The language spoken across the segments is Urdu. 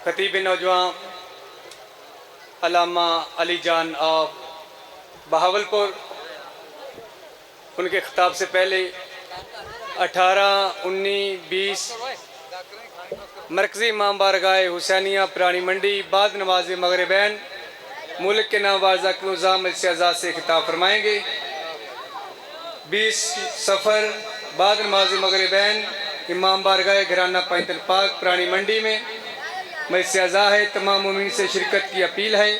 خطیب نوجوان علامہ علی جان آف بہاولپور، ان کے خطاب سے پہلے 18، 19، 20 مرکزی امام بارگاہ حسینیہ پرانی منڈی بعد نماز مغربین ملک کے ناموازہ نظام اعزاز سے خطاب فرمائیں گے۔ 20 سفر بعد نماز مغربین امام بارگاہ گھرانہ پینتل پاک پرانی منڈی میں مجلس اعزاز ہے، تمام مومنین سے شرکت کی اپیل ہے۔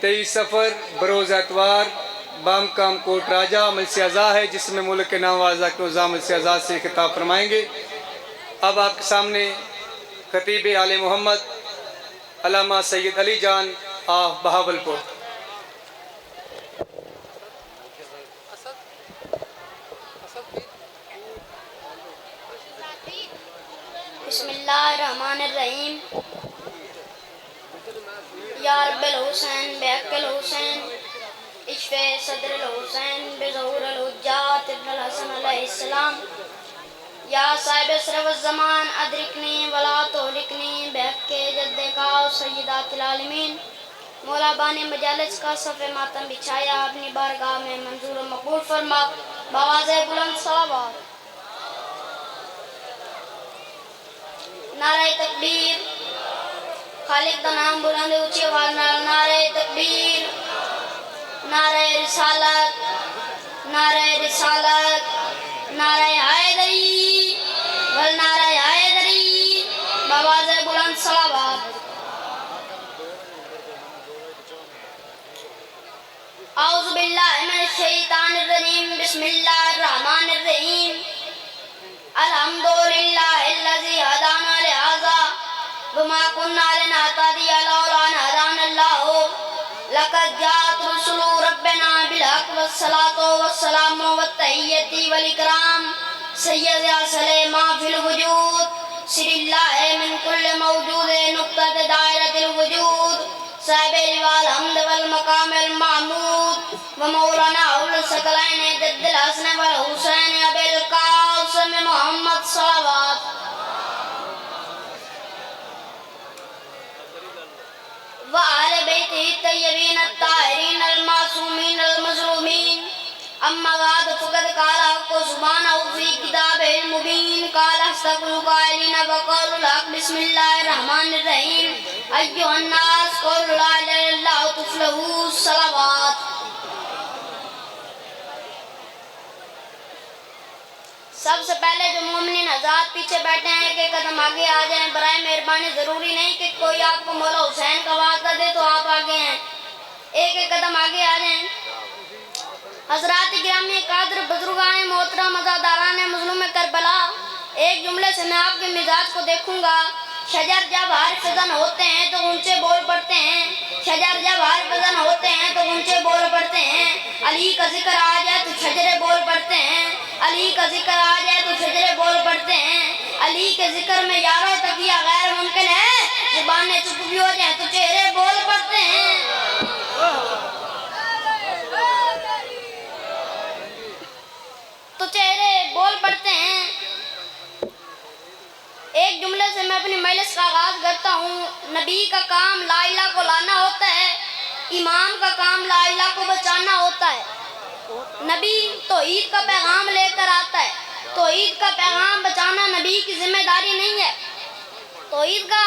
23 سفر بروز اتوار بام کام کوٹ راجہ مجلس اعزاز ہے، جس میں ملک کے ناموازہ نظام مجلس اعزاز سے خطاب فرمائیں گے۔ اب آپ کے سامنے خطیب آل محمد علامہ سید علی جان آف بہاولپور۔ بسم اللہ الرحمن الرحیم۔ یا رب الحسین بحق الحسین اشف صدر الحسین بظہور الحجات ابن الحسن علیہ السلام۔ یا صاحب اسرف الزمان ادرکنی ولا تہلکنی بحق جد کا سیدات العالمین۔ مولا بانی مجالس کا صف ماتم بچھایا، اپنی بارگاہ میں منظور و مقبول فرما، بآواز بلند صلوات۔ نعرہ تکبیر، خالق دا نام بلند اونچی آواز نال نعرہ تکبیر، نعرہ رسالت، نعرہ رسالت، نعرہ حیدری والنعرہ حیدری، بآواز بلند صلوات۔ اعوذ باللہ من الشیطان الرجیم، بسم اللہ الرحمن الرحیم۔ الحمدللہ الذی ہدانا لہذا وما كنا لنهتدی لولا ان هدانا اللہ لقد جاءت رسل ربنا بالحق والصلاة والسلام والتحیۃ والاکرام سید سلیما فی الوجود سر اللہ من کل موجود نقطۃ دائرۃ الوجود صاحب الحمد والمقام المحمود ومولانا اول الثقلین جد الحسن والحسین ابی القاسم محمد صلوات۔ وآل بیتہ الطیبین الطاہرین المعصومین المظلومین، اما بعد فقد قال حق سبحانہ فی کتابہ المبین، قال اصدق القائلین وقول الحق، بسم اللہ الرحمن الرحیم۔ ایھا الناس قولوا لا الہ الا اللہ تفلحوا، صلوات۔ سب سے پہلے جو مومنین حضرات پیچھے بیٹھے ہیں ایک ایک قدم آگے آ جائیں، برائے مہربانی۔ ضروری نہیں کہ کوئی آپ کو مولا حسین کا واسطہ دے تو آپ آگے ہیں، ایک ایک قدم آگے آ جائیں۔ حضرات گرامی قادر بزرگان محترم عزاداران مظلوم کربلا، ایک جملے سے میں آپ کے مزاج کو دیکھوں گا۔ شجر جب ہر فزن ہوتے ہیں تو اونچے بول پڑتے ہیں، شجر جب ہر فزن ہوتے ہیں تو اونچے بول پڑتے ہیں۔ علی کا ذکر آ جائے تو شجرے بول پڑتے ہیں، علی کا ذکر آ جائے تو شجرے بول پڑتے ہیں۔ علی کے ذکر میں یارو تقیہ غیر ممکن ہے، زبانیں چپ بھی ہو جائیں تو چہرے بول پڑتے ہیں۔ تو چہرے بول پڑتے ہیں۔ ایک جملے سے میں اپنی مجلس کا آغاز کرتا ہوں۔ نبی کا کام لا الہ کو لانا ہوتا ہے، امام کا کام لا الہ کو بچانا ہوتا ہے۔ نبی توحید کا پیغام لے کر آتا ہے، توحید کا پیغام بچانا نبی کی ذمہ داری نہیں ہے، توحید کا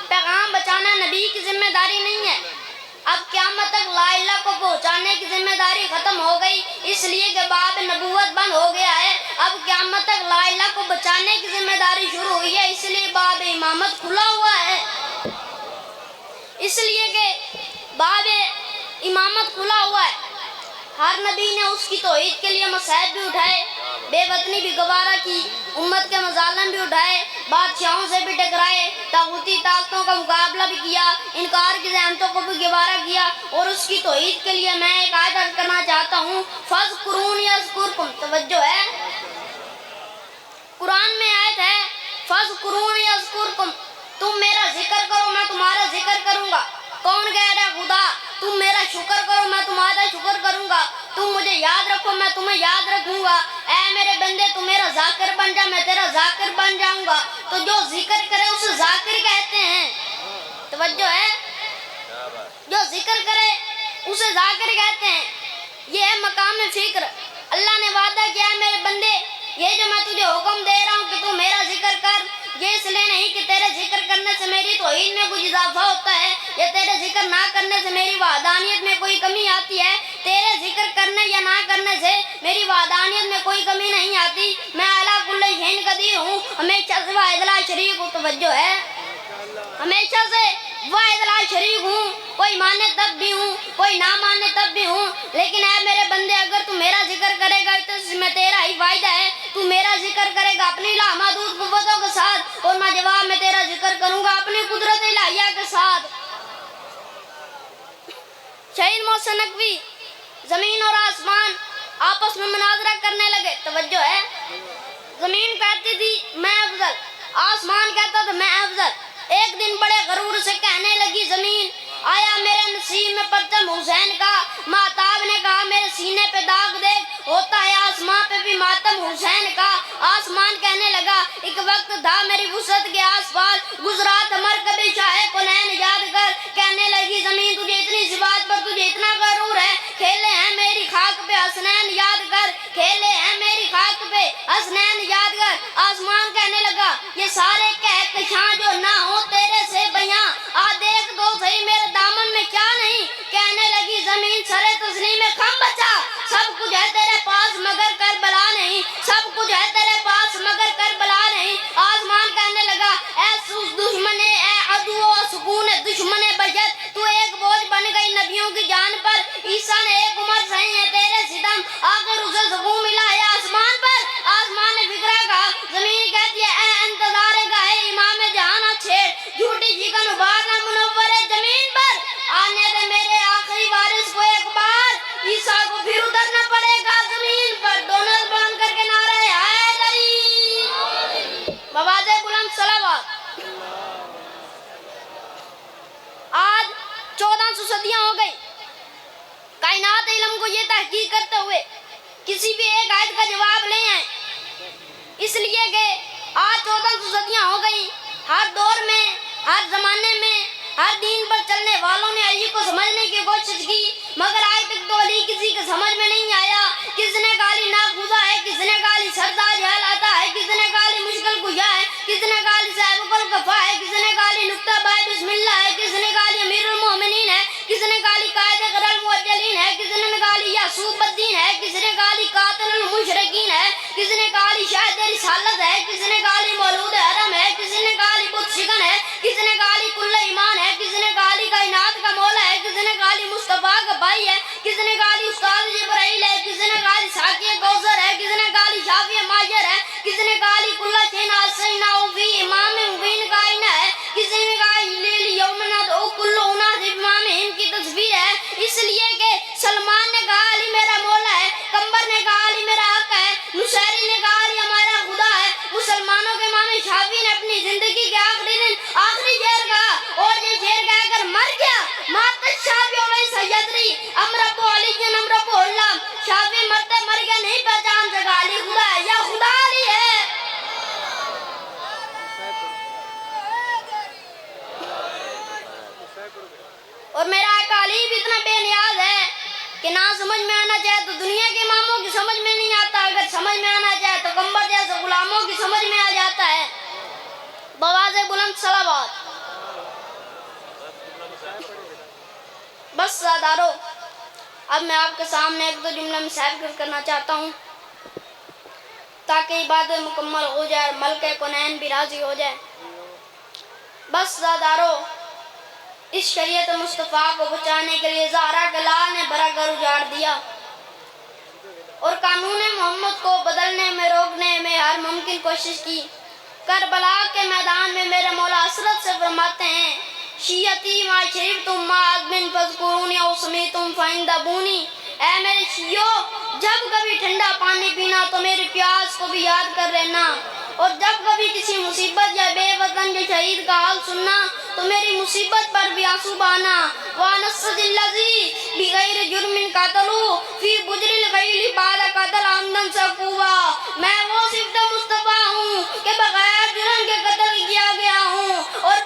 پیغام بچانا نبی کی ذمہ داری نہیں ہے۔ اب قیامت تک لا الہ کو پہنچانے کی ذمہ داری ختم ہو گئی، اس لیے کہ باب نبوت بند ہو گیا ہے۔ اب قیامت تک لا الہ کو بچانے کی ذمہ داری شروع ہوئی ہے، اس لیے باب امامت کھلا ہوا ہے، اس لیے کہ باب امامت کھلا ہوا ہے۔ ہر نبی نے اس کی توحید کے لیے مصائب بھی اٹھائے، بے وطنی بھی گوارا کی، امت کے مظالم بھی اٹھائے، بادشاہوں سے بھی ٹکرائے، طاغوتی طاقتوں کا مقابلہ بھی کیا، انکار کی زحمتوں کو بھی گوارا کیا، اور اس کی توحید کے لیے میں ایک آیت عرض کرنا چاہتا ہوں۔ فَاذْكُرُونِی أَذْكُرْكُمْ، توجہ ہے، قرآن میں آیت ہے فَاذْكُرُونِی أَذْكُرْكُمْ، تم میرا ذکر کرو میں تمہارا ذکر کروں گا۔ کون کہہ رہا ہے؟ خدا۔ تم میرا شکر کرو میں تمہارا شکر کروں گا، تم مجھے یاد رکھو میں تمہیں یاد رکھوں گا۔ اے میرے بندے تو میرا ذاکر بن جا، میں تیرا ذاکر بن جاؤں گا۔ تو جو ذکر کرے اسے ذاکر کہتے ہیں۔ ذکر کرے اسے ذاکر کہتے ہیں. یہ ہے مقام فکر. اللہ نے وعدہ کیا ہے میرے بندے یہ جو میں تجھے حکم دے رہا ہوں کہ تو میرا ذکر کر یہ اس لیے نہیں کہ تیرے ذکر کرنے سے میری توحید میں کچھ اضافہ ہوتا ہے یا تیرے ذکر نہ کرنے سے میری وحدانیت میں کوئی کمی آتی ہے. تیرے ذکر کرنے یا نہ کرنے سے میری وحدانیت میں کوئی کمی نہیں آتی. میں اعلیٰ کل شیء قدیر ہوں. ہمیشہ سے واحد لا شریک کو توجہ ہے. ہمیشہ سے واحد لا شریک ہوں. کوئی مانے تب بھی ہوں کوئی نہ مانے تب بھی ہوں. لیکن اے میرے بندے اگر تو میرا ذکر کرے گا تو اس میں تیرا ہی فائدہ ہے. تو میرا ذکر کرے گا اپنی لامحدود قوتوں کے ساتھ اور میں جواب میں تیرا ذکر کروں گا اپنی قدرت الہیہ کے ساتھ. شہید محسن نقوی زمین اور آسمان آپس میں مناظرہ کرنے لگے. توجہ ہے. زمین کہتی تھی میں افضل آسمان کہتا تھا میں افضل. ایک دن بڑے غرور سے کہنے لگی زمین آیا میرے نصیب میں پرچم حسین کا. مہتاب نے کہا میرے سینے پہ داغ دیکھ ہوتا ہے آسمان پہ بھی ماتم حسین کا. آسمان کہنے لگا ایک وقت تھا میری وسعت کے آس پاس گزرا تھا کبھی شاہ کونین یاد کر. کہنے لگی زمین تجھے اتنی سی بات پر تجھے اتنا غرور ہے. کھیلے ہیں میری خاک پہ حسنین یاد کر کھیلے ہیں میری خاک پہ حسنین یاد کر. آسمان کہنے لگا یہ سارے کہکشاں جو نہ ہو تیرے سے بیاں آ دیکھ دو صحیح میرے دامن میں کیا نہیں. کہنے لگی زمین سرے تسلیم میں خم بچا سب کچھ ہے تیرے پاس مگر کربلا نہیں. سب کچھ ہے تیرے پاس مگر کربلا نہیں. آسمان کہنے لگا اے دشمن اے عدو و سکون دشمن بجت تو ایک بوجھ بن گئی نبیوں کی جان پر. عیسیٰ نے ایک عمر سہی ہے تیرے ستم آخر اسے سکون ملا ہے آسمان پر. آسمان نے فکرہ کہا زمین کہتی ہے اے انتظار گاہے امام جہاں چھیڑ جھوٹی چکن ابارنا منور ہے زمین پر. آنے دے میرے آخری وارث کو ایک بار عیسیٰ کو پھر اترنا پڑے گا زمین پر. دونوں بلند کر کے نعرہ حیدری بواز بلند صلوات. آج 1400 صدیاں ہو گئی کائنات علم کو یہ تحقیق کرتے ہوئے کسی بھی ایک آیت کا جواب نہیں ہے. اس لیے کہ آج 1400 صدیاں ہو گئی. ہر دور میں ہر زمانے میں ہر دین پر چلنے والوں نے علی کو سمجھنے کی کوشش کی مگر آج تک تو علی کسی کے سمجھ میں نہیں آیا. کس نے گالی ناخوذہ ہے کس نے گالی سردار جہلاتا ہے کس نے گالی مشکل کشا ہے کس نے گالی صاحب الکفا ہے کس نے گالی نکتہ بائے بسم اللہ ہے کس نے گالی امیر المومنین ہے کس نے گالی قائد غر الموجلین ہے کس نے گالی یعصوب الدین ہے کس نے گالی قاتل المشرکین ہے کس نے گالی شاہد رسالت ہے کس نے گالی مولود حرم ہے کس نے گالی بت شکن ہے کس نے گالی کل ایمان ہے کس نے گالی کائنات کا مولا ہے کس نے گالی مصطفیٰ کا بھائی ہے کس نے گالی استاد جبرائیل ہے کس نے گالی ساقی کوثر ہے کس نے گالی شافی ماجر ہے کس نے گالی کلہ چینا سینا فی امام مبین کا آئینہ ہے کس نے گالی لیل یومنا دو کلو اناس امام ان کی تصویر ہے. اس لیے کہ سلمان نے کہا علی میرا مولا ہے کمبر نے کہا علی میرا حق ہے نصیری نے کہا علی ہمارا خدا ہے. مسلمانوں کے امام شافعی نے اپنی زندگی کے آخری دن آخری شعر کہا اور یہ شعر کہہ کر مر گیا. مات شافعی و سیدری امرب علی جن امرب اللہ. شافعی مرتے مر گیا نہیں پہچان سکا علی خدا ہے یا خدا علی ہے. اور میرا آقا علی بھی اتنا بے نیاز ہے کہ نہ سمجھ میں آنا چاہے تو دنیا کے اماموں کی سمجھ میں نہیں آتا اگر سمجھ میں آنا چاہے تو کمبر جیسے غلاموں کی سمجھ میں آ جاتا ہے. بواز بلند صلوات. بس سادارو اب میں آپ کے سامنے ایک دو جملے میں سیر کرنا چاہتا ہوں تاکہ عبادت مکمل ہو جائے اور ملک کونین بھی راضی ہو جائے. بس سادارو اس شریعت مصطفیٰ کو بچانے کے لیے زہرا کے لال نے بھرا گھر اجاڑ دیا اور قانون محمد کو بدلنے میں روکنے میں ہر ممکن کوشش کی. کربلا کے میدان میں میرے مولا حسرت سے فرماتے ہیں شیعتی ما شریفتم ما ادمن فذکرونی او سمیتم فاندبونی. اے میرے شیعو جب کبھی ٹھنڈا پانی پینا تو میری پیاس کو بھی یاد کر لینا اور جب کبھی کسی مصیبت یا بے وطن کے شہید کا حال سننا تو میری مصیبت پر بھی آنسو بہانا. وَانَسَّدِ الَّذِي بِغَيْرِ جُرْمٍ قَتَلُوا فِي بُجْرِ الْغَيْلِ بَعْدَ قَتَلَ عَمْدًا سَفُوًا. میں وہ صفت مصطفیٰ ہوں کہ بغیر جرم کے قتل کیا گیا ہوں اور